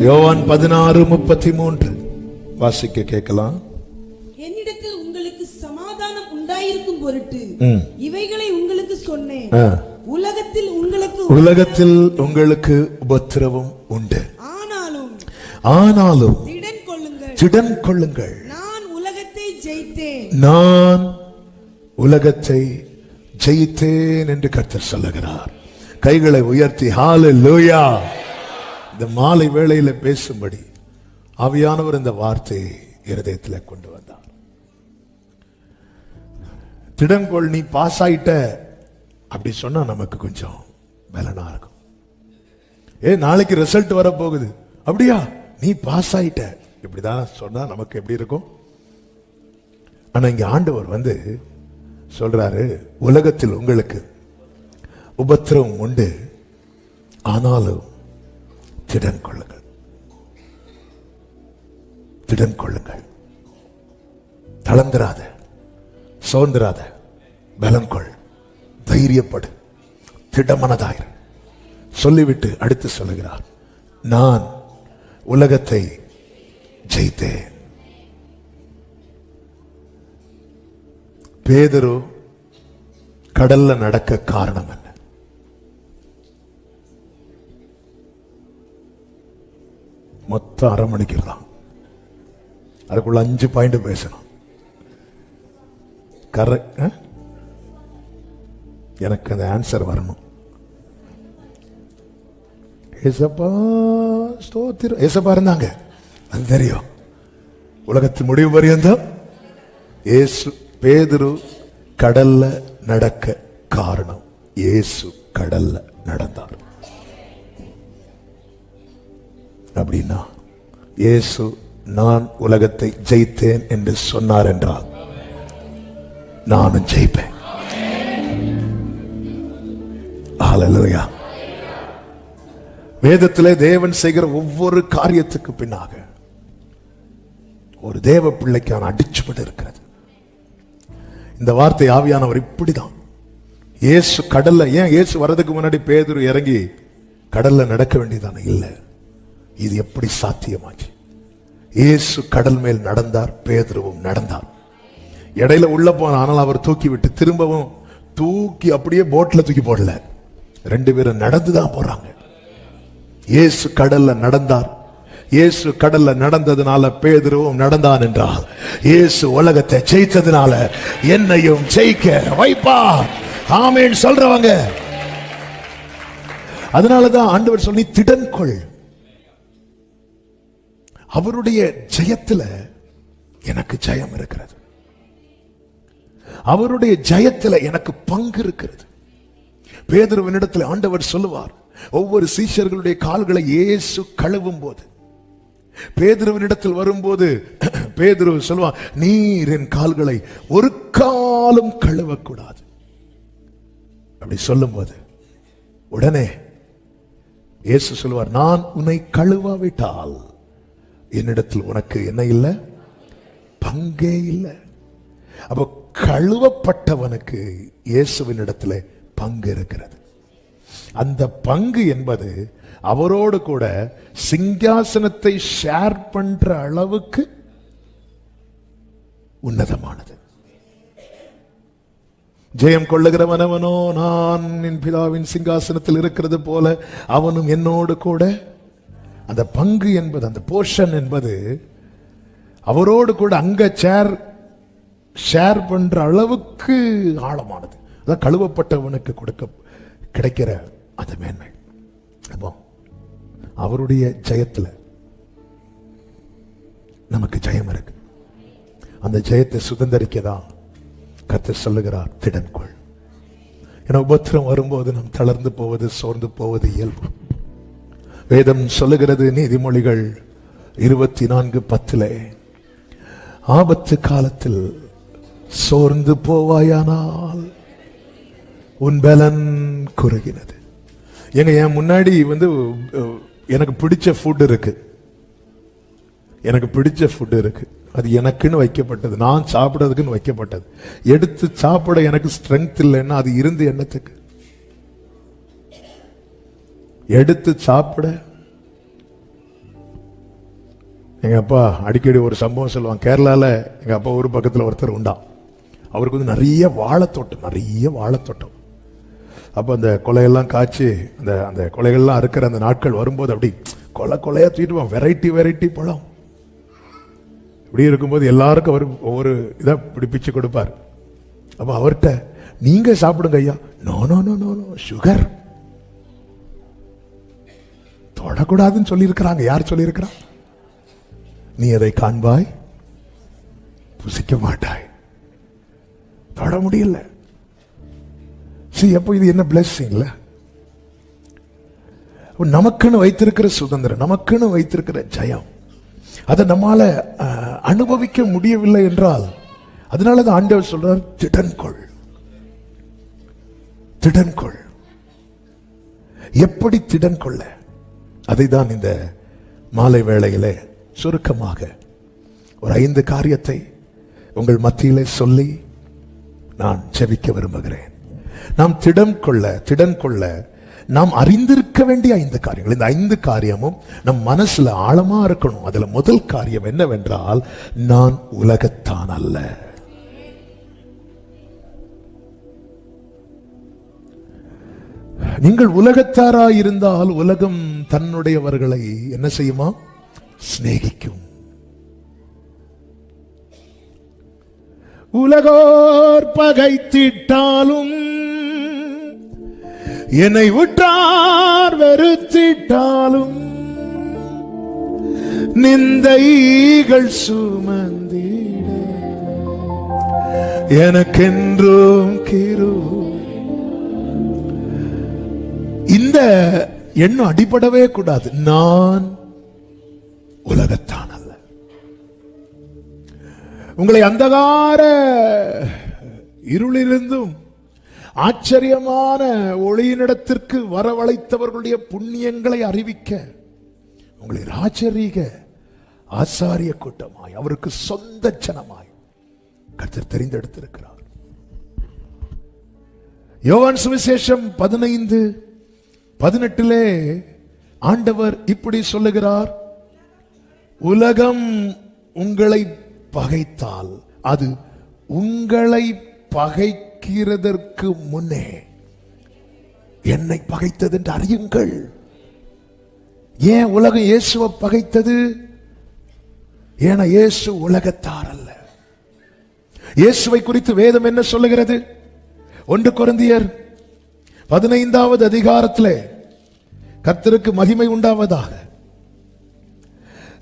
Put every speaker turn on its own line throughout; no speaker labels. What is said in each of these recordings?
யோவான் 16:33 வாசிக்க கேட்கலாம்.
என்னிடத்தில் உங்களுக்கு சமாதானம் உண்டாயிருக்கும் பொருட்டு இவைகளை உங்களுக்கு சொன்னேன். உலகத்தில் உங்களுக்கு
உபத்திரவம் உண்டு. ஆனாலும் திடன் கொள்ளுங்கள், நான் உலகத்தை ஜெயித்தேன் என்று கர்த்தர் சொல்லுகிறார். கைகளை உயர்த்தி ஹல்லேலூயா. இந்த மாலை வேளையில பேசும்படி ஆவியானவர் இந்த வார்த்தையை இருதயத்தில் கொண்டு வந்தார். திடங்கொள், நீ பாஸ் ஆயிட்ட அப்படி சொன்னா நமக்கு கொஞ்சம் பலனா இருக்கும். நாளைக்கு ரிசல்ட் வர போகுது, அப்படியா நீ பாஸ் ஆயிட்ட இப்படிதான் சொன்னா நமக்கு எப்படி இருக்கும்? ஆனா இங்க ஆண்டவர் சொல்றாரு, உலகத்தில் உங்களுக்கு உபத்திரவம் உண்டு, ஆனாலும் திடன் கொள்ளுங்கள், திடன் கொள்ளுங்கள், தளர்ந்திராத, சோர்ந்திராத, பலம் கொள், தைரியப்படு, திடமனதாயிரு சொல்லிவிட்டு அடுத்து சொல்லுகிறார், நான் உலகத்தை ஜெயித்தேன். பேதுரு கடல்ல நடக்க காரணம் என்ன? மொத்தம் அரை மணிக்கு தான், அதுக்குள்ள 5 பாயிண்ட் பேசணும். கரெக்ட், எனக்கு அந்த ஆன்சர் வரணும். ஏசப்பா ஸ்தோத்திரம், ஏசப்பா இருந்தாங்க, அது தெரியும். உலகத்தின் முடிவு பரியந்தம் இயேசு. பேதுரு கடல்ல நடக்க காரணம், இயேசு கடல்ல நடந்தார். அப்படின்னா இயேசு நான் உலகத்தை ஜெயித்தேன் என்று சொன்னார் என்றால் நானும் ஜெயிப்பேன். ஹல்லேலூயா. வேதத்திலே தேவன் செய்கிற ஒவ்வொரு காரியத்துக்கு பின்னாக ஒரு தேவ பிள்ளைக்கான அடிச்சுப்பட்டு இருக்கிறது. இந்த வார்த்தை ஆவியானவர் இப்படிதான். இயேசு கடல்ல, ஏன் இயேசு வர்றதுக்கு முன்னாடி பேதுரு இறங்கி கடல்ல நடக்க வேண்டியதானே? இல்லை, இது எப்படி சாத்தியமாச்சு? இயேசு கடல் மேல் நடந்தார், பேதுருவும் நடந்தார். இடையில உள்ள போன, ஆனால் அவர் தூக்கி விட்டு திரும்பவும் தூக்கி அப்படியே போட்ல தூக்கி போடல, 2 பேரும் நடந்துதான் போறாங்க. இயேசு கடல்ல நடந்தார். இயேசு கடல்ல நடந்ததுனால பேதுருவும் நடந்தான் என்றால், இயேசு உலகத்தை ஜெயித்ததுனால என்னையும் ஜெயிக்க வைப்பா. ஆமென் சொல்றவங்க. அதனாலதான் ஆண்டவர் சொல்லி திடன் கொள். அவருடைய ஜெயத்துல எனக்கு ஜெயம் இருக்கிறது, அவருடைய ஜெயத்துல எனக்கு பங்கு இருக்கிறது. பேதுருவினிடத்தில் ஆண்டவர் சொல்லுவார், ஒவ்வொரு சீஷர்களுடைய கால்களை இயேசு கழுவும் போது, பேதுருவினிடத்தில் வரும்போது பேதுரு சொல்லுவான், நீர் என் கால்களை ஒரு காலும் கழுவக்கூடாது. அப்படி சொல்லும் போது உடனே இயேசு சொல்லுவார், நான் உன்னை கழுவாவிட்டால் என்னிடத்தில் உனக்கு என்ன இல்லை? பங்கே இல்லை. அப்போ கழுவப்பட்டவனுக்கு இயேசுவினிடத்தில் பங்கு இருக்கிறது. அந்த பங்கு என்பது அவரோடு கூட சிங்காசனத்தை ஷேர் பண்ற அளவுக்கு உன்னதமானது. ஜெயம் கொள்ளுகிறவனவனோ நான் என் பிதாவின் சிங்காசனத்தில் இருக்கிறது போல அவனும் என்னோடு கூட. அந்த பங்கு என்பது, அந்த போர்ஷன் என்பது அவரோடு கூட அங்க ஷேர் பண்ற அளவுக்கு ஆழமானது. அதான் கழுவப்பட்டவனுக்கு கிடைக்கிற அந்த மேன்மை. அப்போ அவருடைய ஜெயத்துல நமக்கு ஜெயம் இருக்கு. அந்த ஜெயத்தை சுதந்திரிக்கதான் கர்த்தர் சொல்லுகிறார், திடன் கொள். ஏன்னா உபத்திரம் வரும்போது நாம் தளர்ந்து போவது, சோர்ந்து போவது இயல்பு. வேதம் சொல்லுகிறது, நீதிமொழிகள் 24:10, ஆபத்து காலத்தில் சோர்ந்து போவாயானால் உன் பலன் குறுகினது. என் முன்னாடி எனக்கு பிடிச்ச ஃபுட் இருக்கு, எனக்கு பிடிச்ச ஃபுட் இருக்கு, அது எனக்குன்னு வைக்கப்பட்டது, நான் சாப்பிடறதுக்குன்னு வைக்கப்பட்டது. எடுத்து சாப்பிட எனக்கு ஸ்ட்ரென்த் இல்லைன்னா அது இருந்து என்னத்துக்கு? எடுத்து சாப்பிட எங்க அப்பா அடிக்கடி ஒரு சம்பவம் சொல்லுவாங்க. கேரளால எங்க அப்பா ஒரு பக்கத்துல ஒருத்தர் உண்டா, அவருக்கு வந்து நிறைய வாழைத்தோட்டம். அப்ப அந்த கொலையெல்லாம் காய்ச்சி அந்த கொலைகள்லாம் அறுக்கிற அந்த நாட்கள் வரும்போது அப்படி கொலையா தூக்கிட்டு வெரைட்டி பழம். இப்படி இருக்கும்போது எல்லாருக்கும் அவர் ஒவ்வொரு இதை பிடிப்பிச்சு கொடுப்பார். அப்ப அவர்கிட்ட, நீங்க சாப்பிடுங்க ஐயா. நோ சுகர் தொடக்கூடாதுன்னு சொல்லி இருக்கிறாங்க. யார் சொல்லி இருக்கிறா? நீ அதை காண்பாய், புசிக்க மாட்டாய், தொட முடியல. அப்போ இது என்ன பிளெஸிங்ல? நமக்குன்னு வைத்திருக்கிற சுதந்திரம், நமக்குன்னு வைத்திருக்கிற ஜெயம், அதை நம்மால அனுபவிக்க முடியவில்லை என்றால், அதனாலதான் ஆண்டவர் சொல்றார், திடன் கொள். எப்படி திடன் கொள்ள? அதை தான் இந்த மாலை வேளையிலே சுருக்கமாக ஒரு 5 காரியத்தை உங்கள் மத்தியிலே சொல்லி நான் ஜெபிக்க விரும்புகிறேன். நாம் திடன் கொள்ள நாம் அறிந்திருக்க வேண்டிய 5 காரியங்கள். இந்த 5 காரியமும் நம் மனசுல ஆழமா இருக்கணும். அதுல முதல் காரியம் என்னவென்றால், நான் உலகத்தான் அல்ல. நீங்கள் உலகத்தாராய் இருந்தால் உலகம் தன்னுடையவர்களை என்ன செய்யுமா? சிநேகிக்கும். உலகோர் பகைத்திட்டாலும், என்னை உற்றார் வெறுத்திட்டாலும், நிந்தைகள் சுமந்திட எனக்கென்றும் கிருபை. இந்த எண்ணம் அடிபடவே கூடாது. நான் உலகத்தான் அல்ல. உங்களை அந்தகார இருளிலிருந்தும் ஆச்சரியமான ஒளியினிடத்திற்கு வரவழைத்தவர்களுடைய புண்ணியங்களை அறிவிக்க உங்களை ராஜரீக ஆசாரிய கூட்டமாய், அவருக்கு சொந்த ஜனமாய் கர்த்தர் தெரிந்தெடுத்திருக்கிறார். யோவான் சுவிசேஷம் 15:18 ஆண்டவர் இப்படி சொல்லுகிறார், உலகம் உங்களை பகைத்தால் அது உங்களை பகைக்கிறதற்கு முன்னே என்னை பகைத்தது என்று அறியுங்கள். ஏன் உலகம் இயேசுவை பகைத்தது? ஏன்னா இயேசு உலகத்தார் அல்ல. இயேசுவை குறித்து வேதம் என்ன சொல்லுகிறது? 1 கொரிந்தியர் 15வது அதிகாரத்திலே, கர்த்தருக்கு மகிமை உண்டாவதாக,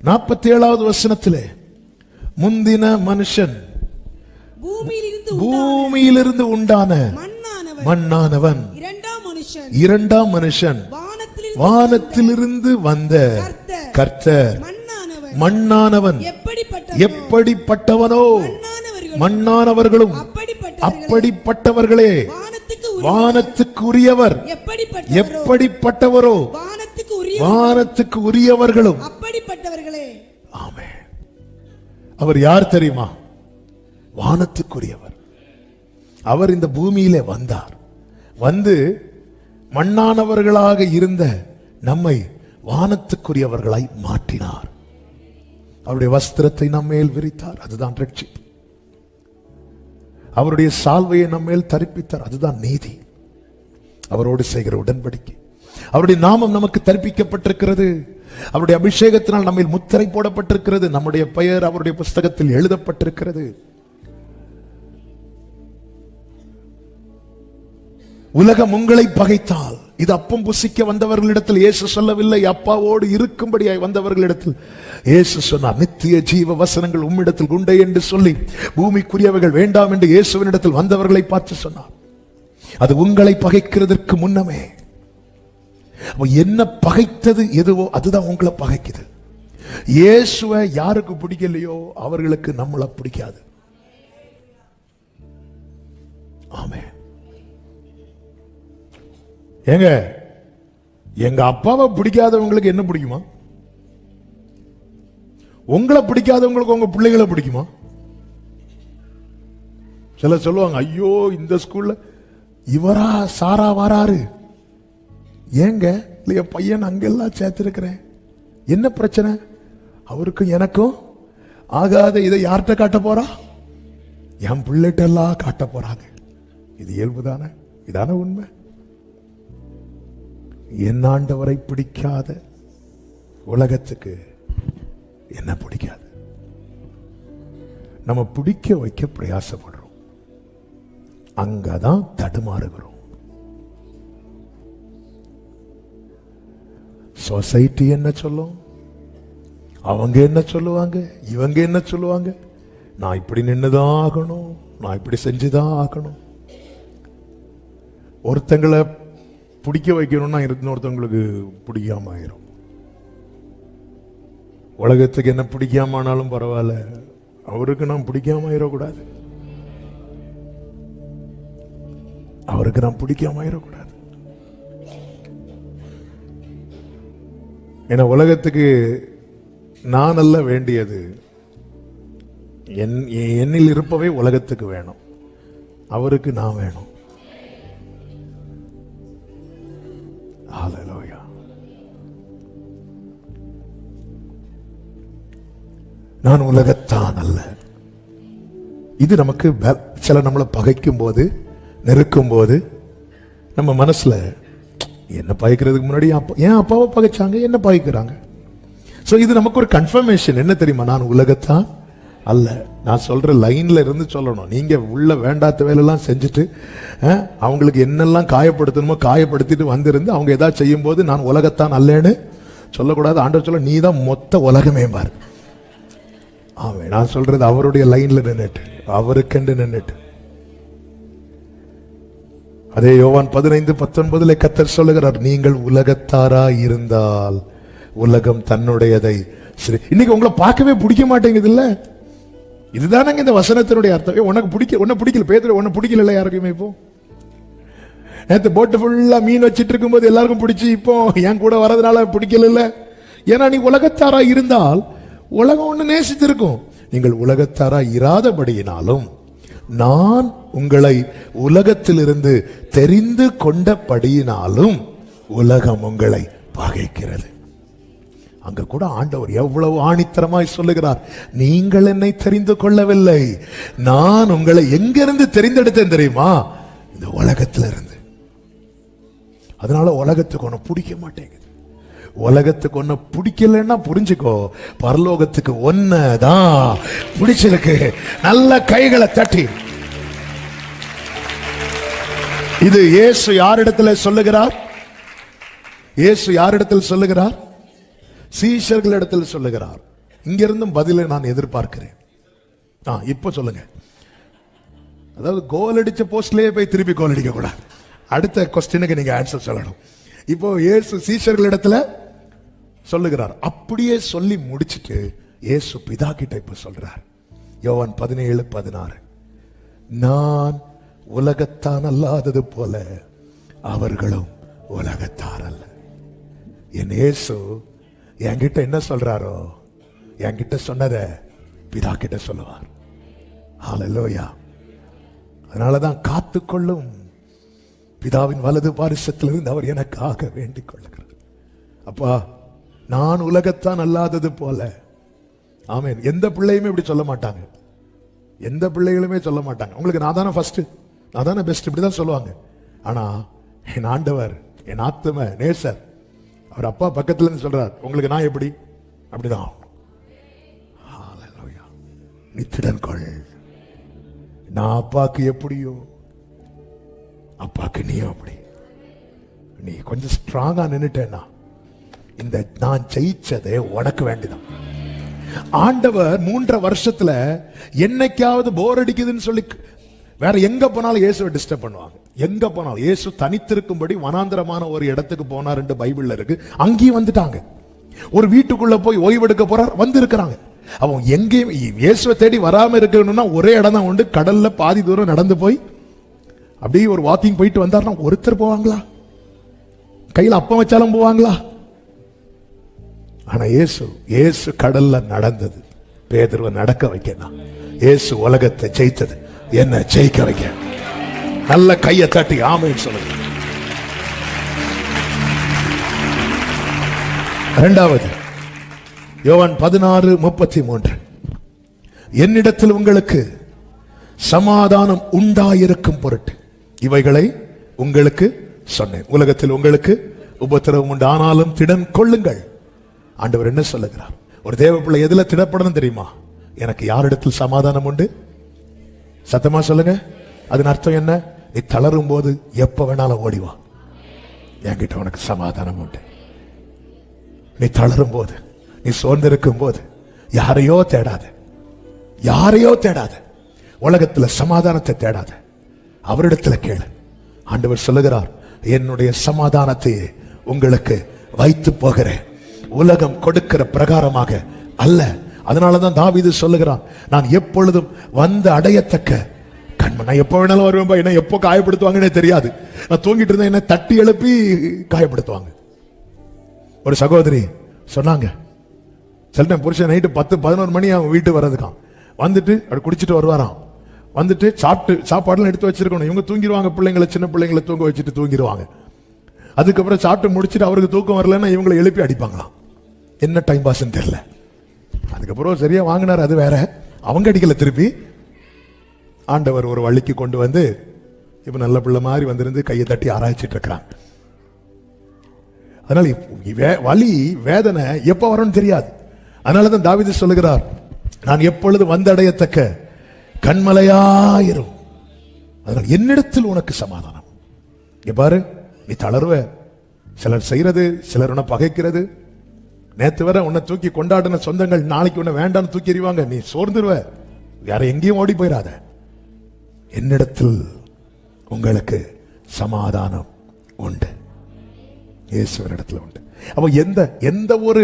47வது வசனத்திலே, முந்தின மனுஷன் பூமியிலிருந்து உண்டான மண்ணானவன், இரண்டாம் மனுஷன் வானத்திலிருந்து வந்த கர்த்தர் மண்ணானவன். எப்படிப்பட்டவனோ மண்ணானவர்களும் அப்படிப்பட்டவர்களே. வானத்துக்கு உரியவர் எப்படிப்பட்டவரோ வானத்துக்கு உரியவர்களும் அப்படிப்பட்டவர்களே. ஆமென். அவர் யார் தெரியுமா? வானத்துக்குரியவர். அவர் இந்த பூமியிலே வந்தார். வந்து மண்ணானவர்களாக இருந்த நம்மை வானத்துக்குரியவர்களாய் மாற்றினார். அவருடைய வஸ்திரத்தை நம்மேல் விரித்தார். அதுதான் ரட்சிப்பு. அவருடைய சால்வையை நம்மேல் தரிப்பித்தார். அதுதான் நீதி. அவரோடு செய்கிற உடன்படிக்கை. அவருடைய நாமம் நமக்கு தரிப்பிக்கப்பட்டிருக்கிறது. அவருடைய அபிஷேகத்தினால் நம்மில் முத்திரை போடப்பட்டிருக்கிறது. நம்முடைய பெயர் அவருடைய புஸ்தகத்தில் எழுதப்பட்டிருக்கிறது. உலகம் உங்களை பகைத்தால், இது அப்பம் புசிக்க வந்தவர்களிடத்தில் இயேசு சொல்லவில்லை, அப்பாவோடு இருக்கும்படியாய் வந்தவர்களிடத்தில் இயேசு சொன்னார், நித்திய ஜீவ வசனங்கள் உம்மிடத்தில் உண்டே என்று சொல்லி பூமிக்குரியவர்கள் வேண்டாம் என்று இயேசுவினிடத்தில் வந்தவர்களை பார்த்து சொன்னார். அது உங்களை பகைக்கிறதற்கு முன்னமே. என்ன பகைத்தது எதுவோ அதுதான் உங்களை பகைக்குது. இயேசுவை யாருக்கு பிடிக்கலையோ அவர்களுக்கு நம்மளை பிடிக்காது. ஆமென். ஏங்க, எங்க அப்பாவை பிடிக்காதவங்களுக்கு என்ன பிடிக்குமா? உங்களை பிடிக்காதவங்களுக்கு உங்க பிள்ளைகளை பிடிக்குமா? சில சொல்லுவாங்க, ஐயோ இந்த ஸ்கூல்ல இவரா சாரா வராரு, ஏங்க இல்லையா பையன் அங்கெல்லாம் சேர்த்திருக்கிறேன், என்ன பிரச்சனை? அவருக்கும் எனக்கும் ஆகாத இதை யார்கிட்ட காட்ட போறா? என் பிள்ளைகிட்ட எல்லாம் காட்ட போறாங்க. இது இயல்புதானே? இதான உண்மை. என் ஆண்டவரை பிடிக்காத உலகத்துக்கு என்ன பிடிக்காது. நம்ம பிடிக்க வைக்க பிரயாசப்படுறோம், அங்கதான் தடுமாறுகிறோம். சொசைட்டி என்ன சொல்லும், அவங்க என்ன சொல்லுவாங்க, இவங்க என்ன சொல்லுவாங்க, நான் இப்படி நின்னுதான் ஆகணும், நான் இப்படி செஞ்சுதான் ஆகணும். ஒருத்தங்களை பிடிக்க வைக்கணும்னா இன்னொருத்தவங்களுக்கு பிடிக்காம ஆயிரும். உலகத்துக்கு என்ன பிடிக்காம ஆனாலும் பரவாயில்ல, அவருக்கு நான் பிடிக்காம ஆயிடக்கூடாது, அவருக்கு நான் பிடிக்காம ஆயிடக்கூடாது. ஏன்னா உலகத்துக்கு நான் அல்ல வேண்டியது, என்னில் இருப்பவே உலகத்துக்கு வேணும், அவருக்கு நான் வேணும். ஹல்லேலூயா. நான் உலகத்தான் அல்ல. இது நமக்கு சில நம்மளை பகைக்கும் போது, நெருக்கும் போது நம்ம மனசுல என்ன பகைக்கிறதுக்கு முன்னாடி ஏன் அப்பாவை பகைச்சாங்க, என்ன பகைக்கிறாங்க. சோ இது நமக்கு ஒரு கன்ஃபர்மேஷன். என்ன தெரியுமா? நான் உலகத்தான் அல்ல. நான் சொல்ற லைன்ல இருந்து சொல்லணும். நீங்க உள்ள வேண்டாத வேலையெல்லாம் செஞ்சுட்டு அவங்களுக்கு என்னெல்லாம் காயப்படுத்தணுமோ காயப்படுத்திட்டு வந்திருந்து அவங்க ஏதாவது செய்யும் போது நான் உலகத்தான் அல்லேன்னு சொல்லக்கூடாது. ஆண்டவர் சொல்ல, நீ தான் மொத்த உலகமே பாரு. ஆமே, நான் சொல்றது அவருடைய லைன்ல நின்னுட்டு, அவருக்கென்று நின்னுட்டு. அதே யோவான் 15:19 கர்த்தர் சொல்லுகிறார், நீங்கள் உலகத்தாரா இருந்தால் உலகம் தன்னுடையதை. இன்னைக்கு உங்களை பார்க்கவே பிடிக்க மாட்டேங்குது இல்ல? இதுதானங்க இந்த வசனத்தினுடைய அர்த்தம். உனக்கு பிடிக்கல பேதுரு, உன்னை பிடிக்கல யாருக்குமே. இப்போ நேற்று போட்டு ஃபுல்லா மீன் வச்சிட்டு இருக்கும்போது எல்லாருக்கும் பிடிச்சி, இப்போ என் கூட வரதுனால பிடிக்கல. ஏன்னா நீ உலகத்தாரா இருந்தால் உலகம் ஒண்ணு நேசித்திருக்கும். நீங்கள் உலகத்தாரா இராதபடியினாலும் நான் உங்களை உலகத்திலிருந்து தெரிந்து கொண்டபடியினாலும் உலகம் உங்களை பகைக்கிறது. அங்க கூட ஆண்டவர் எவ்வளவு ஆணித்தரமாய் சொல்லுகிறார், நீங்கள் என்னை தெரிந்து கொள்ளவில்லை, நான் உங்களை எங்கிருந்து தெரிந்தெடுத்தேன் தெரியுமா? இந்த உலகத்திலிருந்து. அதனால உலகத்துக்கு ஒண்ணு பிடிக்க மாட்டேங்குது. உலகத்துக்கு ஒண்ணு பிடிக்கலன்னா புரிஞ்சுக்கோ, பரலோகத்துக்கு ஒன்னதான் பிடிச்சிருக்கு. நல்ல கைகளை தட்டி. இது இயேசு யாரிடத்தில் சொல்லுகிறார்? இயேசு யாரிடத்தில் சொல்லுகிறார்? சீஷர்களிடத்தில் சொல்லுகிறார். இங்கிருந்தும் பதிலை நான் எதிர்பார்க்கிறேன். இப்ப சொல்லுங்க. அதாவது கோல் அடிச்ச போஸ்ட்லயே போய் திருப்பி கோல் அடிக்க கூடாது. அடுத்த கொஸ்டினுக்கு நீங்க ஆன்சர் சொல்லணும். இப்போ இயேசு சீஷர்களிடத்துல சொல்லுகிறார். அப்படியே சொல்லி முடிச்சிட்டு இயேசு பிதா கிட்ட இப்ப சொல்றார். யோவான் 17:16, நான் உலகத்தான் அல்லாதது போல அவர்களும் உலகத்தார் அல்ல. என் இயேசு என்கிட்ட என்ன சொல்றாரோ, என்கிட்ட சொன்னத பிதா கிட்ட சொல்லுவார். ஹல்லேலூயா. அதனாலதான் காத்துக்கொள்ளும் பிதாவின் வலது பாரிசத்திலிருந்து அவர் எனக்காக வேண்டிக் கொள்ளுகிறார். அப்பா, நான் உலகத்தான் அல்லாதது போல. ஆமென். எந்த பிள்ளையுமே இப்படி சொல்ல மாட்டாங்க. எந்த பிள்ளைகளுமே சொல்ல மாட்டாங்க, உங்களுக்கு நான் தானே ஃபர்ஸ்ட், நான் தானே பெஸ்ட், இப்படிதான் சொல்லுவாங்க. ஆனா என் ஆண்டவர், என் ஆத்தும நேசர், அவர் அப்பா பக்கத்துல இருந்து சொல்றார், உங்களுக்கு நான் எப்படி? அப்படிதான். ஹல்லேலூயா. நித்திடன் கொள். நான் அப்பாக்கு எப்படியோ அப்பாக்கு நீயும் அப்படி. நீ கொஞ்சம் ஸ்ட்ராங்கா நின்னுட்டேன்னா இந்த நான் ஜெயிச்சதே உனக்கு வேண்டிதான். ஆண்டவர் 3.5 வருஷத்துல என்னைக்காவது போர் அடிக்குதுன்னு சொல்லி வேற எங்க போனாலும் இயேசுவை டிஸ்டர்ப் பண்ணுவாங்க. எங்க போனாலும் இயேசு தனித்திருக்கும்படி வனாந்தரமான ஒரு இடத்துக்கு போனார் என்று பைபிள்ல இருக்கு. அங்கேயும் வந்துட்டாங்க. ஒரு வீட்டுக்குள்ள போய் ஓய்வெடுக்க போறார், வந்து இருக்கிறாங்க. அவன் எங்கேயும் இயேசுவை தேடி வராம இருக்கணும்னா ஒரே இடம் தான் உண்டு. கடல்ல பாதி தூரம் நடந்து போய் அப்படியே ஒரு வாக்கிங் போயிட்டு வந்தார்னா ஒருத்தர் போவாங்களா? கையில அப்பம் வச்சாலும் போவாங்களா? ஆனா இயேசு கடல்ல நடந்தது, பேதுருவை நடக்க வைக்கணும். இயேசு உலகத்தை ஜெயித்தது, என்ன ஜெயிக்க வைக்க. நல்ல கையை தட்டி ஆமென் சொல்லுங்க. இரண்டாவது, யோவான் 16:33. என்னிடத்தில் உங்களுக்கு சமாதானம் உண்டாயிருக்கும் பொருட்டு இவைகளை உங்களுக்கு சொன்னேன். உலகத்தில் உங்களுக்கு உபத்திரவம் உண்டு, ஆனாலும் திடன் கொள்ளுங்கள். ஆண்டவர் என்ன சொல்லுகிறார்? ஒரு தேவ பிள்ளை எதுல திடப்படணும் தெரியுமா? எனக்கு யாரிடத்தில் சமாதானம் உண்டு? சத்தமா சொல்லுங்க. அதன் அர்த்தம் என்ன? நீ தளரும் போது எப்ப வேணாலும் ஓடிவா, என்கிட்ட உனக்கு சமாதானம் உண்டு. நீ தளரும் போது, நீ சோர்ந்திருக்கும் போது யாரையோ தேடாத, யாரையோ தேடாத, உலகத்துல சமாதானத்தை தேடாத, அவரிடத்துல கேளு. ஆண்டவர் சொல்லுகிறார், என்னுடைய சமாதானத்தை உங்களுக்கு வைத்து போகிறேன், உலகம் கொடுக்கிற பிரகாரமாக அல்ல. அதனாலதான் தாவீது சொல்லுகிறான், நான் எப்பொழுதும் வந்து அடையத்தக்க கண்ம. நான் எப்ப வேணாலும் வருவேன், என்ன எப்போ காயப்படுத்துவாங்கன்னே தெரியாது. நான் தூங்கிட்டு இருந்தேன், என்ன தட்டி எழுப்பி காயப்படுத்துவாங்க. ஒரு சகோதரி சொன்னாங்க, சில டைம் புருஷன் நைட்டு 10-11 மணி அவன் வீட்டு வர்றதுக்கான், வந்துட்டு அப்படி குடிச்சிட்டு வருவாராம். வந்துட்டு சாப்பாடுலாம் எடுத்து வச்சிருக்கணும். இவங்க தூங்கிடுவாங்க, பிள்ளைங்களை, சின்ன பிள்ளைங்களை தூங்க வச்சுட்டு தூங்கிடுவாங்க. அதுக்கப்புறம் சாப்பிட்டு முடிச்சுட்டு அவருக்கு தூக்கம் வரலன்னா இவங்களை எழுப்பி அடிப்பாங்களாம். என்ன டைம் பாஸ்ன்னு தெரியல. அதுக்கப்புறம் சரியா வாங்கினார், அது வேற. அவங்க அடிக்கல, திருப்பி ஆண்டவர் ஒரு வழிக்கு கொண்டு வந்து இப்ப நல்ல பிள்ளை மாதிரி வந்திருந்து கையை தட்டி ஆராய்ச்சிட்டு இருக்கிறான். அதனால வலி வேதனை எப்ப வரும்னு தெரியாது. அதனாலதான் தாவீது சொல்லுகிறார், நான் எப்பொழுது வந்தடையத்தக்க கண்மலையாயிரும், அதனால் என்னிடத்தில் உனக்கு சமாதானம். பாரு, நீ தளர்வ, சிலர் செய்யறது, சிலர் உன்னை பகைக்கிறது. நேத்து வர உன்னை தூக்கி கொண்டாடின சொந்தங்கள் நாளைக்கு உன்னை வேண்டான்னு தூக்கி எறிவாங்க. நீ சோர்ந்துருவ, வேற எங்கேயும் ஓடி போயிடாத. என்னிடத்தில் உங்களுக்கு சமாதானம் உண்டு, இயேசுவினிடத்தில் உண்டு. அப்ப எந்த ஒரு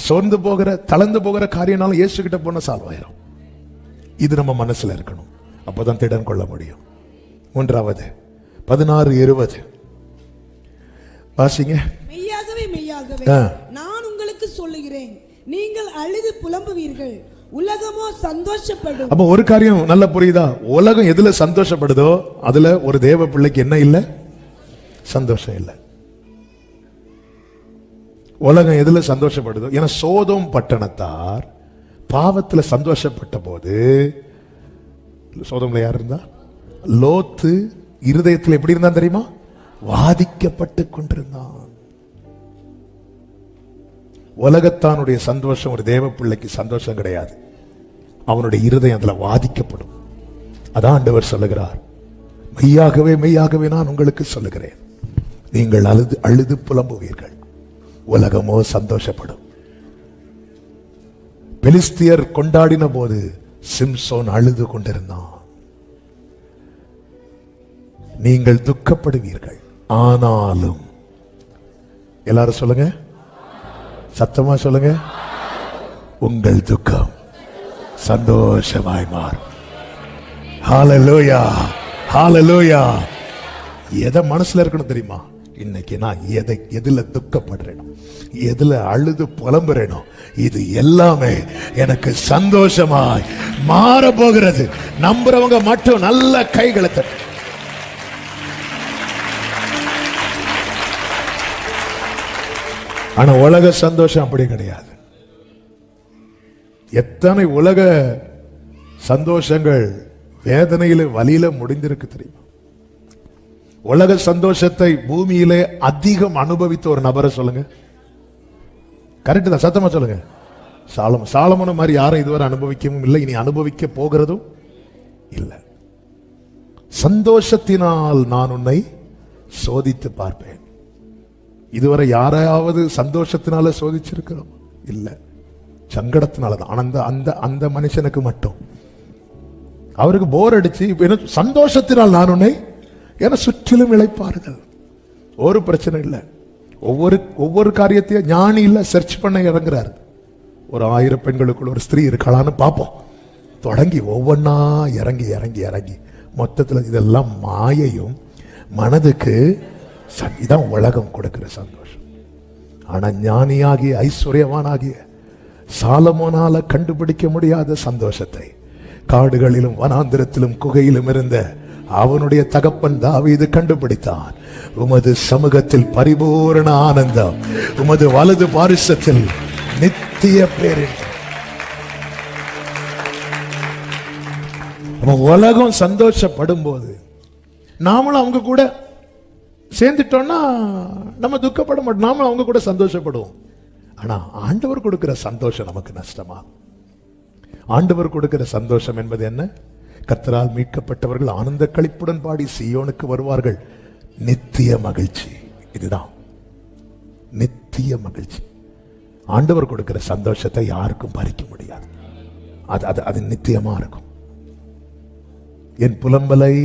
சோர்ந்து போகிற, தளர்ந்து போகிற காரியம்னாலும் இயேசு கிட்ட போன சால்வாயிரும். இது நம்ம மனசுல இருக்கணும், அப்பதான் திடன் கொள்ள முடியும். மூன்றாவது 16:20 வாசிங்க.
மெய்யாகவே மெய்யாகவே நான் உங்களுக்கு சொல்லுகிறேன், நீங்கள் அழுது புலம்புவீர்கள், உலகமோ சந்தோஷப்படும். அப்ப
ஒரு காரியம் நல்லா புரியுதா? உலகம் எதுல சந்தோஷப்படுதோ அதுல ஒரு தேவ பிள்ளைக்கு என்ன இல்ல? சந்தோஷம் இல்ல. உலகம் எதுல சந்தோஷப்படுதோ, ஏன்னா சோதோம் பட்டணத்தார் பாவத்துல சந்தோஷப்பட்ட போது, சோதோம்ல யார் இருந்தா? லோத்து இருதயத்தில் எப்படி இருந்தான் தெரியுமா? வாதிக்கப்பட்டு கொண்டிருந்தான். உலகத்தானுடைய சந்தோஷம் ஒரு தேவ பிள்ளைக்கு சந்தோஷம் கிடையாது. அவனுடைய இருதயம் அதுல வாதிக்கப்படும். அதான் ஆண்டவர் சொல்லுகிறார், மெய்யாகவே மெய்யாகவே நான் உங்களுக்கு சொல்லுகிறேன், நீங்கள் அழுது புலம்புவீர்கள், உலகமோ சந்தோஷப்படும். பெலிஸ்தியர் கொண்டாடின போது சிம்சோன் அழுது கொண்டிருந்தான். நீங்கள் துக்கப்படுவீர்கள், ஆனாலும், எல்லாரும் சொல்லுங்க, சத்தமா சொல்லுங்க, உங்கள் துக்கம் சந்தோஷமாய் மாறும். ஹல்லேலூயா, ஹல்லேலூயா. எதை மனசுல இருக்கணும் தெரியுமா? இன்னைக்கு நான் எதுல துக்கப்படுறேனோ, எதுல அழுது புலம்புறேனோ, இது எல்லாமே எனக்கு சந்தோஷமாய் மாற போகிறது. நம்புறவங்க மட்டும் நல்ல கைகளை தட்டு. ஆனா உலக சந்தோஷம் அப்படி கிடையாது. எத்தனை உலக சந்தோஷங்கள் வேதனையில, வலியில முடிந்திருக்கு தெரியுமா? உலக சந்தோஷத்தை பூமியிலே அதிகம் அனுபவித்த ஒரு நபரை சொல்லுங்க. கரெக்ட் தான், சத்தமா சொல்லுங்க. சாலமோன் மாதிரி யாரும் இதுவரை அனுபவிக்கவும் இல்லை, இனி அனுபவிக்க போகிறதும் இல்லை. சந்தோஷத்தினால் நான் உன்னை சோதித்து பார்ப்பேன். இதுவரை யாராவது சந்தோஷத்தினால சோதிச்சிருக்கிறோம்? இல்ல, சங்கடத்தினாலதான். அந்த மனுஷனுக்கு மட்டும் அவருக்கு போர் அடிச்சு சந்தோஷத்தினால் நான் உன்னை என சுற்றிலும் இளைப்பார்கள். ஒரு பிரச்சனை இல்லை. ஒவ்வொரு காரியத்தையும் ஞானி இல்ல சர்ச் பண்ண இறங்குறாரு. ஒரு 1000 பெண்களுக்குள்ள ஒரு ஸ்திரீ இருக்கலான்னு பார்ப்போம். தொடங்கி ஒவ்வொன்னா இறங்கி இறங்கி இறங்கி மொத்தத்தில் இதெல்லாம் மாயையும் மனதுக்கு. இதான் உலகம் கொடுக்கிற சந்தோஷம். ஆனா ஞானியாகிய ஐஸ்வர்யவானாகிய சாலமோனால கண்டுபிடிக்க முடியாத சந்தோஷத்தை காடுகளிலும் வனாந்திரத்திலும் குகையிலும் இருந்த அவனுடைய தகப்பன் தாவீது கண்டுபிடித்தான். உமது சமூகத்தில் பரிபூரண ஆனந்தம், உமது வலது பாரிசத்தில் நித்திய பேரின்பம். உலகம் சந்தோஷப்படும் போது நாமளும் அவங்க கூட சேர்ந்துட்டோம்னா நம்ம துக்கப்பட மாட்டோம், நாமளும் அவங்க கூட சந்தோஷப்படுவோம். ஆனா ஆண்டவர் கொடுக்கிற சந்தோஷம் நமக்கு நஷ்டமா? ஆண்டவர் கொடுக்கிற சந்தோஷம் என்பது என்ன? கர்த்தரால் மீட்கப்பட்டவர்கள் ஆனந்த களிப்புடன் பாடி சீயோனுக்கு வருவார்கள், நித்திய மகிழ்ச்சி. இதுதான் நித்திய மகிழ்ச்சி. ஆண்டவர் கொடுக்கிற சந்தோஷத்தை யாருக்கும் பறிக்க முடியாது. அது நித்தியமா இருக்கும். என் புலம்பலை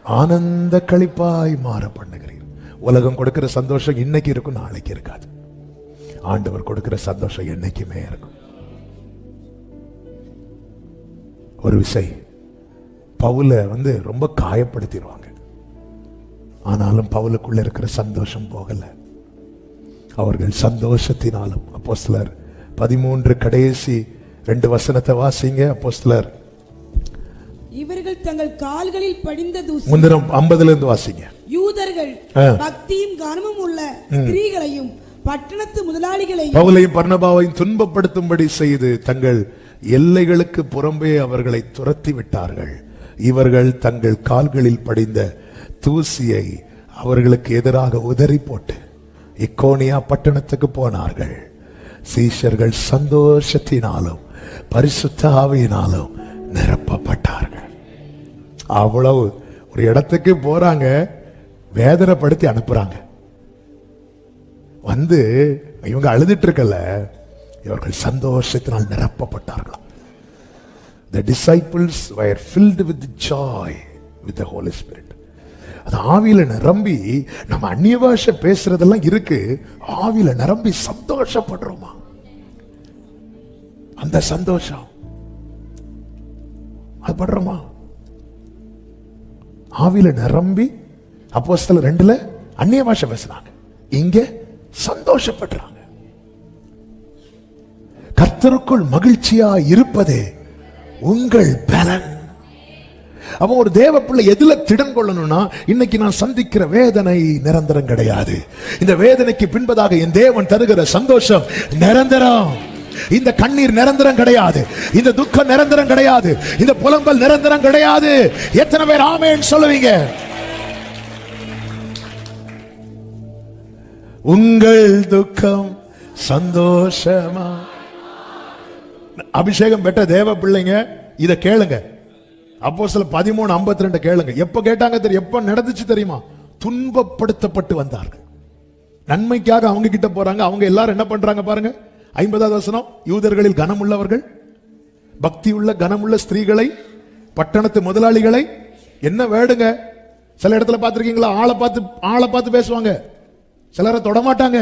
ஆனந்த களிப்பாய் மாற பண்ணுகிறீர். உலகம் கொடுக்கிற சந்தோஷம் இன்னைக்கு இருக்கும், நாளைக்கு இருக்காது. ஆண்டவர் கொடுக்கிற சந்தோஷம் என்னைக்குமே இருக்கும். ஒரு விசை பவுல ரொம்ப காயப்படுத்திடுவாங்க. ஆனாலும் பவுலுக்குள்ள இருக்கிற சந்தோஷம் போகல. அவர்கள் சந்தோஷத்தினாலும், அப்போஸ்தலர் 13 கடைசி 2 வசனத்தை வாசிங்க. அப்போஸ்தலர்
இவர்கள் தங்கள் கால்களில் படிந்த தூசி.
முந்திரம் 50ல இருந்து வாசிங்க.
யூதர்கள் பக்தியும் கனமும் உள்ள ஸ்திரீகளையும் பட்டணத்து முதலாளிகளையும்
பவுலையும் பர்னபாவையும் துன்பப்படுத்தும்படி செய்து தங்கள் எல்லைகளுக்கு புறம்பே அவர்களை துரத்தி விட்டார்கள். இவர்கள் தங்கள் கால்களில் படிந்த தூசியை அவர்களுக்கு எதிராக உதறி போட்டு இக்கோனியா பட்டணத்துக்கு போனார்கள். சீஷர்கள் சந்தோஷத்தினாலும் பரிசுத்த ஆவியினாலும் நிரப்பப்பட்டார்கள். அவ்வளவு ஒரு இடத்துக்கு போறாங்க, வேதனைப்படுத்தி அனுப்புறாங்க. இவங்க அழுதுட்டு இருக்கல, இவர்கள் சந்தோஷத்தினால் நிரப்பப்பட்டார்கள். The disciples were filled with joy with the Holy Spirit. அது ஆவியில நிரம்பி, நம்ம அந்நிய பாஷை பேசுறதெல்லாம் இருக்கு, ஆவியில நிரம்பி சந்தோஷப்படுறோமா? அந்த சந்தோஷம் அது படுறோமா? ஆவியில நிரம்பி அப்போஸ்தலர் 2ல அந்நிய பாஷை பேசுறாங்க, இங்க சந்தோஷப்படுறாங்க. கர்த்தருக்குள் மகிழ்ச்சியா இருப்பதே உங்கள் பலன். அப்ப ஒரு தேவ பிள்ளை எதுல திடன் கொள்ளணும்னா, இன்னைக்கு நான் சந்திக்கிற வேதனை நிரந்தரம் கிடையாது. இந்த வேதனைக்கு பின்பதாக என் தேவன் தருகிற சந்தோஷம் நிரந்தரம். இந்த கண்ணீர் நிரந்தரம் கிடையாது, இந்த துக்கம் நிரந்தரம் கிடையாது, இந்த புலம்பல் நிரந்தரம் கிடையாது. எத்தனை பேர் ஆமென் சொல்லுவீங்க? உங்கள் துக்கம் சந்தோஷமா. அபிஷேகம் பெற்ற தேவ பிள்ளைங்க இத கேளுங்க. அப்போஸ்தலர் 13:52 கேளுங்க. எப்ப கேட்டாங்க தெரியும்? எப்ப நடந்துச்சு தெரியுமா? துன்பப்படுத்தப்பட்டு வந்தார்கள். நன்மைக்காக அவங்க கிட்ட போறாங்க. அவங்க எல்லாரும் என்ன பண்றாங்க பாருங்க. 50வது வசனம், யூதர்களில் கனமுள்ளவர்கள், பக்தியுள்ள கனமுள்ள ஸ்திரீகளை, பட்டணத்து முதலாளிகளை. என்ன வேடுங்க? சில இடத்துல பார்த்திருக்கீங்களா? ஆளை பார்த்து பேசுவாங்க, சிலரை தொடமாட்டாங்க.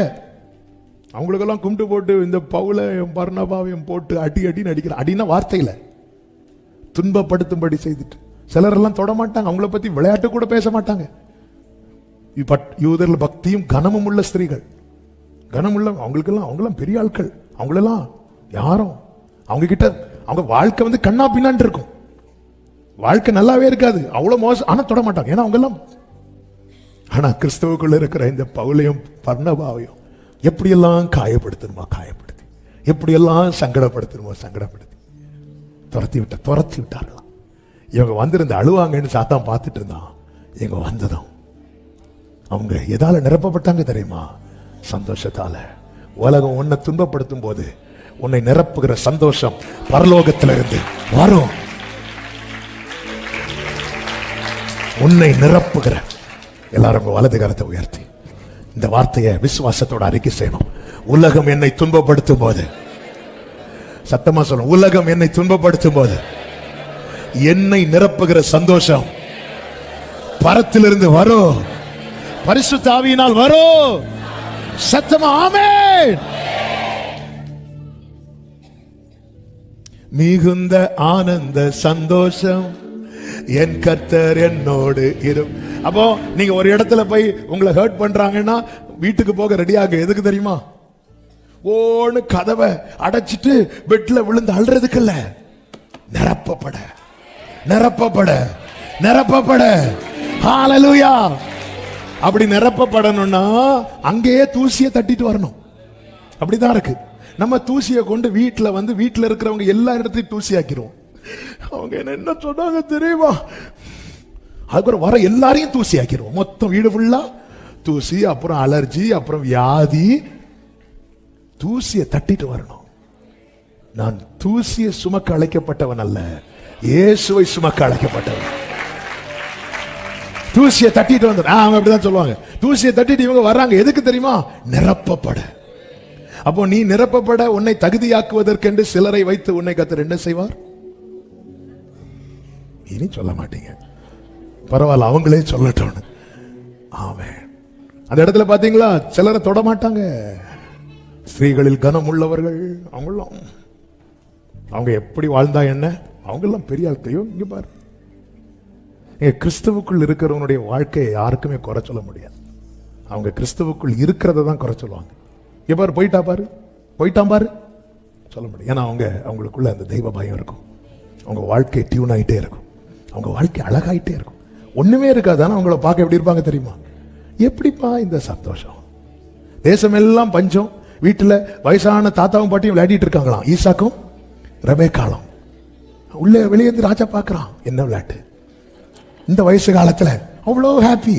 அவங்களுக்கெல்லாம் கும்பிட்டு போட்டு இந்த பவுலையும் பர்னபாவையும் போட்டு அடின்னு அடிக்கிற. அடினா வார்த்தையில துன்பப்படுத்தும்படி செய்துட்டு சிலரெல்லாம் தொடமாட்டாங்க. அவங்கள பத்தி விளையாட்டு கூட பேச மாட்டாங்க. யூதர்கள் பக்தியும் கனமும் உள்ள ஸ்திரீகள், கனமுள்ள, அவங்கெல்லாம் பெரிய ஆட்கள். அவங்களெல்லாம் யாரும் அவங்க கிட்ட அவங்க வாழ்க்கை கண்ணா பின்னான் இருக்கும். வாழ்க்கை நல்லாவே இருக்காது, அவ்வளவு மோசம். ஆனா தொட மாட்டாங்க, ஏன்னா அவங்க எல்லாம். ஆனா கிறிஸ்தவுக்குள்ள இருக்கிற இந்த பவுலையும் பர்னபாவையும் எப்படியெல்லாம் காயப்படுத்தணுமா காயப்படுத்தி, எப்படியெல்லாம் சங்கடப்படுத்தணுமோ சங்கடப்படுத்தி துரத்தி விட்டார்களாம். இவங்க வந்திருந்த அழுவாங்கன்னு சாத்தான் பார்த்துட்டு இருந்தான். இவங்க வந்ததும் அவங்க எதால நிரப்பப்பட்டாங்க தெரியுமா? சந்தோஷத்தால. உலகம் உன்னை துன்பப்படுத்தும் போது உன்னை நிரப்புகிற சந்தோஷம் பரலோகத்திலிருந்து வரும். உன்னை நிரப்புகிற. எல்லாரும் வலது கரத்தை உயர்த்தி இந்த வார்த்தையை விசுவாசத்தோட அறிக்கை செய்யணும். உலகம் என்னை துன்பப்படுத்தும் போது, சத்தமா சொல்லும், உலகம் என்னை துன்பப்படுத்தும் போது என்னை நிரப்புகிற சந்தோஷம் பரத்திலிருந்து வரும், பரிசுத்த ஆவியினால் வரும். சத்தமா ஆமென். மிகுந்த ஆனந்த சந்தோஷம் என் கர்த்தர் என்னோடு இரு. அப்போ நீங்க ஒரு இடத்துல போய் உங்களை ஹர்ட் பண்றாங்கன்னா வீட்டுக்கு போக ரெடியாக. எதுக்கு தெரியுமா? ஓன்னு கதவை அடைச்சிட்டு பெட்ல விழுந்து அழுறதுக்கு இல்ல, நிரப்பப்பட நிரப்பப்பட நிரப்பப்பட. ஹல்லேலூயா. அப்படி நிரப்பப்படணும்னா அங்கேயே தூசியை தட்டிட்டு வரணும். அப்படிதான் இருக்கு. நம்ம தூசியை கொண்டு வீட்டுல இருக்கிறவங்க எல்லா இடத்தையும் தூசி ஆக்கிடுவோம். அவங்க என்ன சொன்னாங்க தெரியுமா, அதுக்கப்புறம் வர எல்லாரையும் தூசி ஆக்கிடுவோம். மொத்தம் வீடு ஃபுல்லா தூசி, அப்புறம் அலர்ஜி, அப்புறம் வியாதி. தூசியை தட்டிட்டு வரணும். நான் தூசியை சுமக்க அழைக்கப்பட்டவன் அல்ல, இயேசுவை சுமக்க அழைக்கப்பட்டவன். தூசியை தட்டிட்டு வந்து அவங்க அப்படிதான் சொல்லுவாங்க. தூசியை தட்டிட்டு இவங்க வர்றாங்க எதுக்கு தெரியுமா? நிரப்பப்பட. அப்போ நீ நிரப்பப்பட உன்னை தகுதியாக்குவதற்கென்று சிலரை வைத்து உன்னை கர்த்தர் என்ன செய்வார்? இனி சொல்ல மாட்டீங்க, பரவாயில்ல, அவங்களே சொல்லட்டும். ஆமென். அந்த இடத்துல பாத்தீங்களா, சிலரை தொட மாட்டாங்க. ஸ்திரீகளில் கனம் உள்ளவர்கள் அவங்களும், அவங்க எப்படி வாழ்ந்தா என்ன, அவங்கெல்லாம் பெரிய ஆட்களையும். இங்க பாரு, கிறிஸ்துவுக்குள் இருக்கிறவனுடைய வாழ்க்கையை யாருக்குமே குறை சொல்ல முடியாது. அவங்க கிறிஸ்துவுக்குள் இருக்கிறத தான் குறை சொல்லுவாங்க. இங்க பாரு, போயிட்டான் பாரு சொல்ல முடியும். ஏன்னா அவங்களுக்குள்ள அந்த தெய்வ பயம் இருக்கும். அவங்க வாழ்க்கை டியூன் ஆகிட்டே இருக்கும். அவங்க வாழ்க்கை அழகாயிட்டே இருக்கும். ஒண்ணுமே இருக்காது, ஆனா அவங்கள பார்க்க எப்படி இருப்பாங்க தெரியுமா? எப்படிப்பா இந்த சந்தோஷம். தேசம் எல்லாம் பஞ்சம். வீட்டுல வயசான தாத்தாவும் பாட்டியும் விளையாடிட்டு இருக்காங்களாம், ஈசாக்கும் ரெபேக்காலும். உள்ள வெளியேந்து ராஜா பார்க்கறான், என்ன விளையாட்டு. இந்த வயசு காலத்துல அவ்வளோ ஹாப்பி,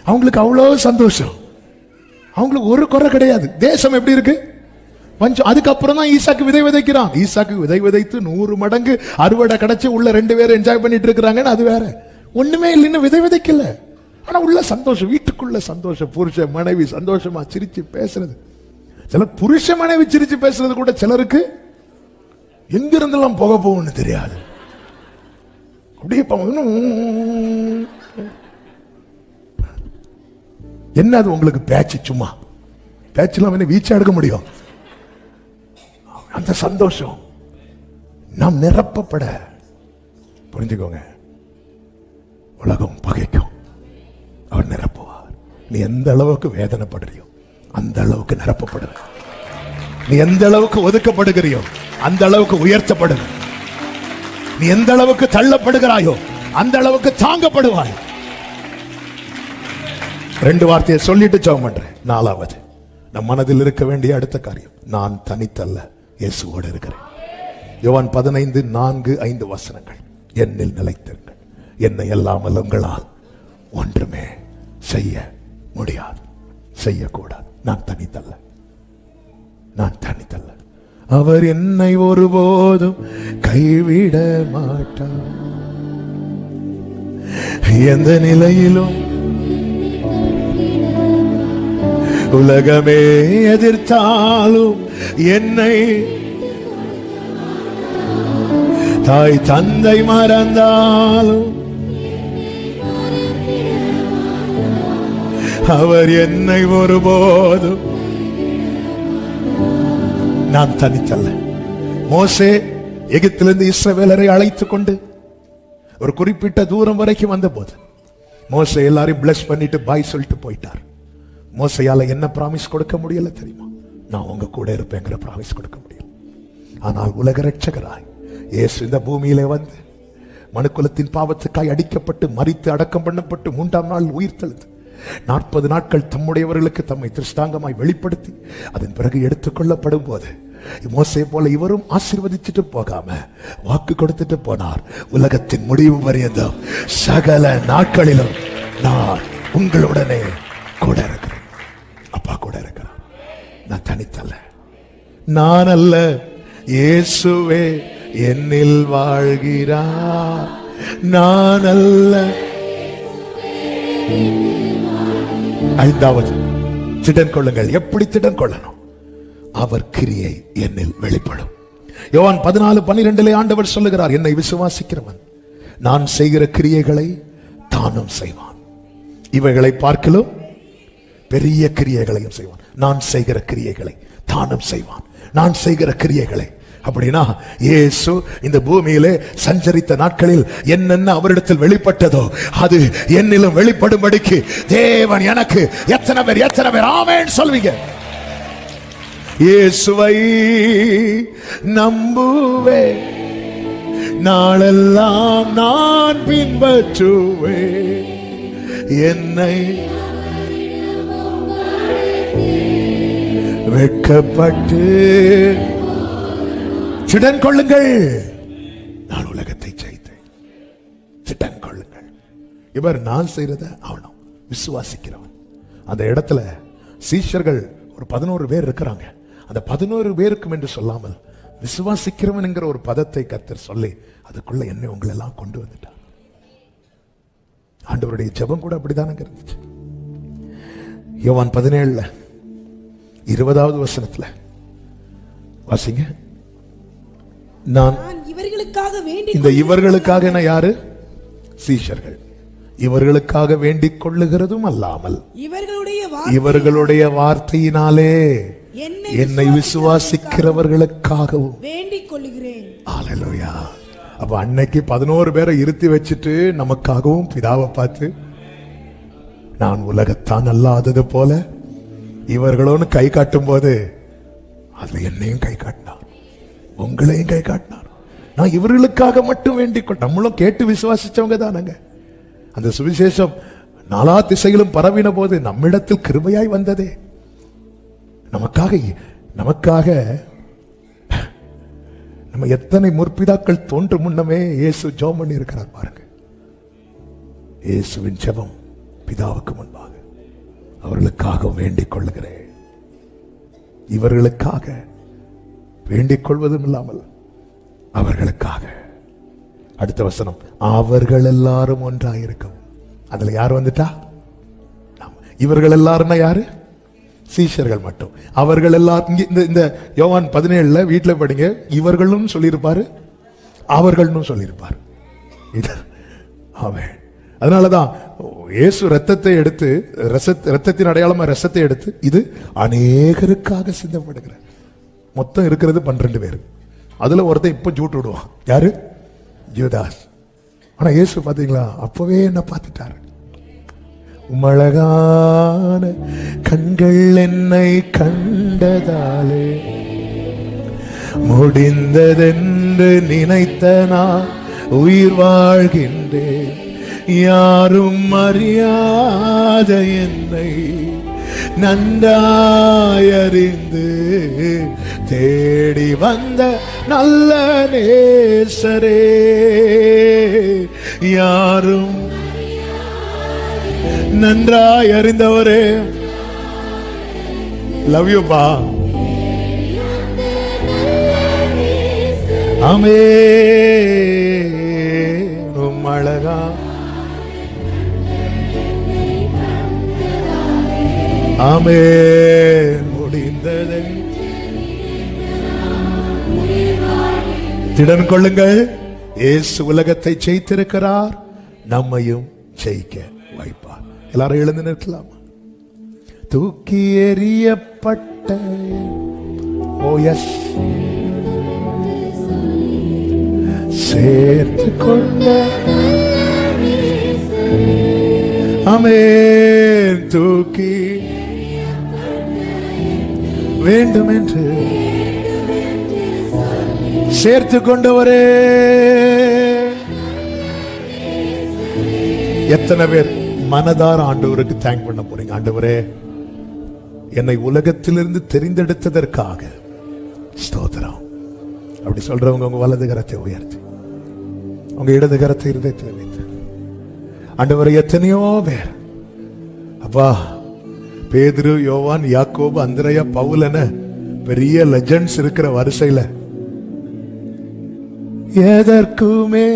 அவங்களுக்கு அவ்வளோ சந்தோஷம், அவங்களுக்கு ஒரு குறை கிடையாது. தேசம் எப்படி இருக்கு? பஞ்சம். அதுக்கப்புறம் தான் ஈசாக்கு விதை விதைக்கிறான். ஈசாக்கு விதை விதைத்து 100 மடங்கு அறுவடை கிடைச்சு உள்ள 2 பேரும் என்ஜாய் பண்ணிட்டு இருக்கிறாங்கன்னு அது வேற. ஒண்ணுமே இல்லைன்னு விதை விதைக்கல, ஆனா உள்ள சந்தோஷம், வீட்டுக்குள்ள சந்தோஷம். புருஷ மனைவி சந்தோஷமா சிரிச்சு பேசுறது. சிலர் புருஷ மனைவி சிரிச்சு பேசுறது கூட சிலருக்கு எங்கிருந்தெல்லாம் போக போகும்னு தெரியாது. அப்படியே என்ன அது உங்களுக்கு பேச்சு, சும்மா பேச்செல்லாம் வீச்சா எடுக்க முடியும். அந்த சந்தோஷம் நாம் நிரப்பப்பட. புரிஞ்சுக்கோங்க, உலகம் பகைக்கும், அவர் நிரப்புவார். நீ எந்த அளவுக்கு வேதனைப்படுறியோ அந்த அளவுக்கு நிரப்பப்படுவ. நீ எந்த அளவுக்கு ஒதுக்கப்படுகிறியோ அந்த அளவுக்கு உயர்த்தப்படுவ. நீ எந்த அளவுக்கு தள்ளப்படுகிறாயோ அந்த அளவுக்கு தாங்கப்படுவாய். 2 வார்த்தையை சொல்லிட்டு ஜெபம் பண்றேன். 4வது, நம் மனதில் இருக்க வேண்டிய அடுத்த காரியம், நான் தனித்தல்ல, இயேசுவோடு இருக்கிறேன். யோவான் 15:4-5 வசனங்கள். என்னில் நிலைத்திருங்கள், என்னை அல்லாமல் உங்களால் ஒன்றுமே செய்ய முடியாது, செய்யக்கூடாது. நான் தனித்தல்ல, நான் தனித்தல்ல. அவர் என்னை ஒருபோதும் கைவிட மாட்டார். எந்த நிலையிலும் உலகமே எதிர்த்தாலும் என்னை, தாய் தந்தை மறந்தாலும் அவர் என்னை ஒருபோதும். நான் தனித்தல்ல. மோசே எகிப்திலிருந்து இஸ்ரவேலரை அழைத்துக் கொண்டு ஒரு குறிப்பிட்ட தூரம் வரைக்கும் வந்த போது மோசே எல்லாரையும் பிளஸ் பண்ணிட்டு பாய் சொல்லிட்டு போயிட்டார். மோசையால என்ன பிராமிஸ் கொடுக்க முடியல தெரியுமா? நான் உங்க கூட இருப்பேங்கிற பிராமிஸ் கொடுக்க முடியல. ஆனால் உலக ரட்சகராய் இயேசு இந்த பூமியிலே வந்து மனுக்குலத்தின் பாவத்துக்காய் அடிக்கப்பட்டு மரித்து அடக்கம் பண்ணப்பட்டு 3ஆம் நாள் உயிர் தெழுந்து 40 நாட்கள் தம்முடையவர்களுக்கு தம்மை திருஷ்டாங்கமாய் வெளிப்படுத்தி அதன் பிறகு எடுத்துக்கொள்ளப்படும் போது மோசே போல இவரும் ஆசீர்வதிச்சுட்டு போகாம வாக்கு கொடுத்துட்டு போனார். உலகத்தின் முடிவு பரியந்தம் சகல நாட்களிலும் நான் உங்களுடனே கூட இருக்கிறேன். அப்பா கூட இருக்கிறார். நான் தனித்தல்ல, நான் அல்ல, இயேசுவே என்னில் வாழ்கிறார். நான் அல்ல. 5வது, திடன் கொள்ளுங்கள். எப்படி திடன் கொள்ளணும்? அவர் கிரியை என்னில் வெளிப்படும். யோவான் 14:12 ஆண்டவர் சொல்லுகிறார், என்னை விசுவாசிக்கிறவன் நான் செய்கிற கிரியைகளை தானும் செய்வான், இவைகளை பார்க்கலும் பெரிய கிரியைகளையும் செய்வான். நான் செய்கிற கிரியைகளை தானும் செய்வான். நான் செய்கிற கிரியைகளை அப்படின்னா இயேசு இந்த பூமியிலே சஞ்சரித்த நாட்களில் என்னென்ன அவரிடத்தில் வெளிப்பட்டதோ அது என்னிலும் வெளிப்படும்படிக்கு தேவன் எனக்கு. எத்தனை பேர் ஆமென் சொல்வீங்க? இயேசுவை நம்புவே, நாளெல்லாம் நான் பின்பற்றுவே, என்னை வெட்கப்பட்டு திடன் கொள்ளுங்கள், நான் உலகத்தை ஜெயித்தேன். திடன் கொள்ளுங்கள். இவர் நான் செய்யறத அவனும் விசுவாசிக்கிறவன். அந்த இடத்துல சீஷர்கள் ஒரு 11 பேர் இருக்கிறாங்க. அந்த 11 பேருக்கும் என்று சொல்லாமல் விசுவாசிக்கிறவன் என்கிற ஒரு பதத்தை கர்த்தர் சொல்லி அதுக்குள்ள என்ன உங்களை எல்லாம் கொண்டு வந்துட்டார். ஆண்டவருடைய ஜெபம் கூட அப்படிதானங்க இருந்துச்சு. யோவான் 17:20 வசனத்துல வாசிங்க. நான்
இவர்களுக்காக வேண்டி,
இந்த இவர்களுக்காக என்ன யாரு? சீஷர்கள். இவர்களுக்காக வேண்டிக் கொள்ளுகிறதும் அல்லாமல் இவர்களுடைய வார்த்தையினாலே என்னை விசுவாசிக்கிறவர்களுக்காகவும் வேண்டிக் கொள்ளுகிறேன். ஹல்லேலூயா. அப்ப அன்னைக்கு 11 பேரை இருத்தி வச்சுட்டு நமக்காகவும் பிதாவை பார்த்து, நான் உலகத்தான் அல்லாதது போல இவர்களோன்னு கை காட்டும் போது அதுல என்னையும் கை காட்டினார், உங்களையும் கை காட்டினார். நான் இவர்களுக்காக மட்டும் வேண்டிக் கொள்ள, நம்மளும் கேட்டு விசுவாசிச்சவங்க தானங்க. அந்த சுவிசேஷம் 4 திசையிலும் பரவின போது நம்மிடத்தில் கிருபையாய் வந்ததே. நமக்காக நம்ம எத்தனை முற்பிதாக்கள் தோன்று முன்னமே இயேசு ஜெபம் பண்ணி இருக்கிறார் பாருங்க. இயேசுவின் ஜெபம் பிதாவுக்கு முன்பாக, அவர்களுக்காக வேண்டிக் கொள்ளுகிறேன். இவர்களுக்காக வேண்டிக் கொள்வதும் இல்லாமல் அவர்களுக்காக. அடுத்த வசனம், அவர்கள் எல்லாரும் ஒன்றாயிருக்கும். அதுல யார் வந்துட்டா? இவர்கள் எல்லாரும் யாரு? சீஷர்கள் மட்டும். அவர்கள் எல்லாரும் இந்த யோவான் 17 வீட்டுல படிங்க. இவர்களும் சொல்லியிருப்பாரு, அவர்களும் சொல்லியிருப்பாரு. அவன் அதனாலதான் இயேசு ரத்தத்தை எடுத்து, ரத்தத்தின் அடையாளமா ரசத்தை எடுத்து, இது அநேகருக்காக சிந்தப்படுகிற, மொத்தம் இருக்கிறது 12 பேர். அதுல ஒருத்தன் இப்ப ஜூட்டு விடுவான். யாரு? யூதாஸ். ஆனா இயேசு பாத்தீங்களா, அப்பவே என்ன பார்த்துட்டாரு. உமழகான கண்கள் என்னை கண்டதாலே முடிந்ததென்று நினைத்த நான் உயிர் வாழ்கின்றேன். யாரும் அறியாத என்னை நன்றாயறிந்து தேடி வந்த நல்ல நேசரே, யாரும் நன்றாய் அறிந்தவரே, லவ் யூ பா. ஆமென். அழகா ஆமென். முடிந்தது. திடன் கொள்ளுங்கள், இயேசு உலகத்தை ஜெயித்திருக்கிறார், நம்மையும் ஜெயிக்க வைப்பார். எல்லாரும் எழுந்து நிற்கலாமா? தூக்கி எறியப்பட்ட, ஓ எஸ், சேர்த்து கொண்ட, ஆமென். தூக்கி வேண்டும் என்று சேர்த்து கொண்டவரே. எத்தனை பேர் மனதார ஆண்டவருக்கு தேங்க் பண்ண போறீங்க? ஆண்டவரே, என்னை உலகத்திலிருந்து தெரிந்தெடுத்ததற்காக ஸ்தோத்திரம். அப்படி சொல்றவங்க உங்க வலது கரத்தை உயர்த்தி, உங்க இடது கரத்தை இருதயத்தில் வைத்து, ஆண்டவரே, எத்தனையோ பேர் அப்பா, பேதுரு, யோவான், யாக்கோபு, அந்திரேயா, பவுல் என பெரிய லெஜண்ட்ஸ் இருக்கிற வரிசையில எதற்குமே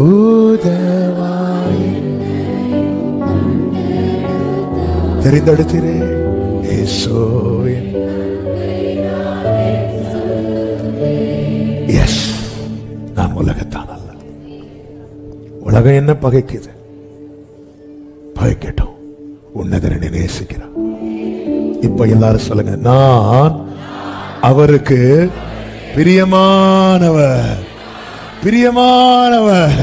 உதவாய் தெரிந்தெடுத்தீரே இயேசுவின். எஸ், நான் உலகத்தான் அல்ல. உலகம் என்ன பகைக்குது? பகைக்கட்டும், உன்னதனை நேசிக்கிறான். இப்ப எல்லாரும் சொல்லுங்க, நான் அவருக்கு பிரியமானவர். பிரியமானவர்.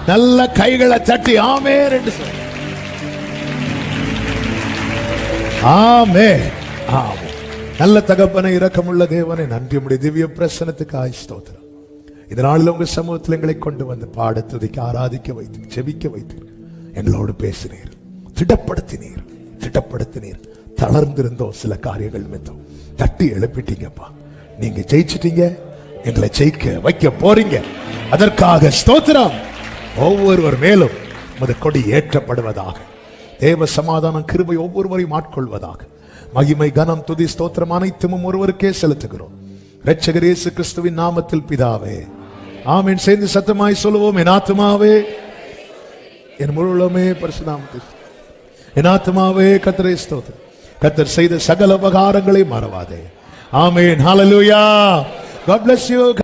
நல்ல கைகளை தட்டி ஆமென் என்று சொல்லுங்க. ஆமென். ஆமென். நல்ல தகப்பனை, இரக்கமுள்ள தேவனை, நன்றி. உம்முடைய திவ்ய பிரசன்னத்துக்கு ஸ்தோத்திரம். இதனால உங்க சமூகத்தில் எங்களை கொண்டு வந்து பாட, துதிக்க, ஆராதிக்க வைத்து, ஜெபிக்க வைத்து எங்களோடு பேசினீர், திடப்படுத்தினீர், தளர்ந்திருந்தோம் சில காரியங்கள் நிமித்தம். தட்டி எழுப்பிட்டீங்கப்பா. நீங்க ஜெயிச்சிட்டீங்க, எங்களை ஜெயிக்க வைக்க போறீங்க. அதற்காக ஸ்தோத்திரம். ஒவ்வொருவர் மேலும் உமது கொடி ஏற்றப்படுவதாக. தேவ சமாதானம் கிருபை ஒவ்வொருவரையும் ஆட்கொள்வதாக. மகிமை கனம் துதி ஸ்தோத்திரம் அனைத்தும் ஒருவருக்கே செலுத்துகிறோம் இரட்சகர் இயேசு கிறிஸ்துவின் நாமத்தில் பிதாவே, ஆமென். சேர்ந்து சத்தமாய் சொல்லுவோம். என் ஆத்துமாவே என் முழு உள்ளமே பரிசுத்தமாய், என் ஆத்துமாவே கர்த்தரை ஸ்தோத்திரம். கர்த்தர் செய்த சகல உபகாரங்களை மறவாதே. ஆமென். ஹல்லேலூயா. God bless you.